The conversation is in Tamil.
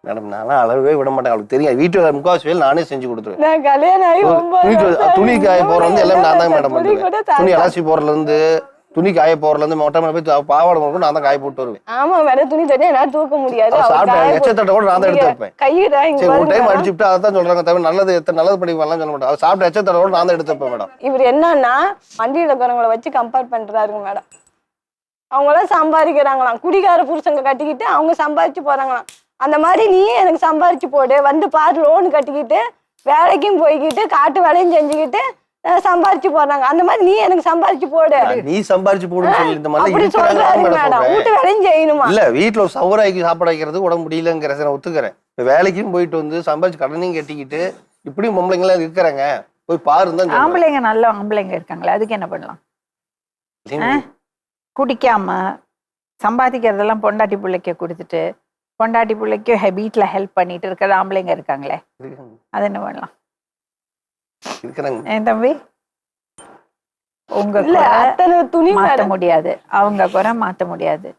மேடம் நான்லாம் அளவே விட மாட்டேன், அவளுக்கு தெரியும். வீட்டுல முக்காவாசி வேலை நானே செஞ்சு கொடுத்துருவேன். நான் கல்யாணம் ஆகி 9 துணி காய போறது வந்து எல்லாம் நான் தான் மேடம் துணி பண்ணுவேன். கூட துணி அலசி போறதுல இருந்து துணி காய போறதுல இருந்து மொட்டை மேல போய் பாவாடை மட்டும் நான் தான் காய போட்டு வருவேன். ஆமா மேடம், துணி தனியா என்னால தூக்க முடியாது. சாப்பிட்ட எச்சத்தட்டை கூட நான் தான் எடுத்து வைப்பேன். கையிடா இங்க சரி ஒரு டைம் அடிச்சுட்டு அதான் சொல்றாங்க தவிர நல்லது நல்லது படிக்கலாம் சொல்ல மாட்டேன். சாப்பிட்ட எச்சத்தட்டை கூட நான் தான் எடுத்து வைப்பேன் மேடம். இவர் என்னன்னா வண்டியில இருக்கிறவங்களை வச்சு கம்பேர் பண்றாருங்க மேடம். அவங்களாம் சம்பாதிக்கிறாங்களாம், குடிகார புருஷங்க கட்டிக்கிட்டு அவங்க சம்பாதிச்சு போறாங்களாம். அந்த மாதிரி நீ எனக்கு சம்பாதிச்சு போடு, வந்து பாரு லோன் கட்டிக்கிட்டு வேலைக்கும் போய்கிட்டு காட்டு வேலையும் செஞ்சுக்கிட்டு சம்பாதிச்சு போறாங்க. அந்த மாதிரி நீ எனக்கு சம்பாதிச்சு போடு. நீ சம்பாதிச்சு போடுன்னு சொல்லி இந்த மாதிரி அப்படி சொல்றாரு மேடம். வீட்டு வேலையும் செய்யணுமா? இல்ல வீட்டுல ஒரு சவராய்க்கு சாப்பாடு வைக்கிறது உடம்பு முடியலங்கிற நான் ஒத்துக்கிறேன். வேலைக்கும் போயிட்டு வந்து சம்பாதிச்சு கடனையும் கட்டிக்கிட்டு இப்படியும் பொம்பளைங்க எல்லாம் இருக்கிறாங்க, போய் பாருன்னு தான். ஆம்பளைங்க நல்ல ஆம்பளைங்க இருக்காங்களே, அதுக்கு என்ன பண்ணலாம்? குடிக்காம சம்பாதிக்கிறதெல்லாம் பொண்டாட்டி பிள்ளைக்கு கொடுத்துட்டு பொண்டாட்டி பிள்ளைக்கு வீட்டுல ஹெல்ப் பண்ணிட்டு இருக்கிற ஆம்பளைங்க இருக்காங்களே, அது என்ன பண்ணலாம்? என் தம்பி உங்க துணி மாத்த முடியாது, அவங்க குறை மாத்த முடியாது.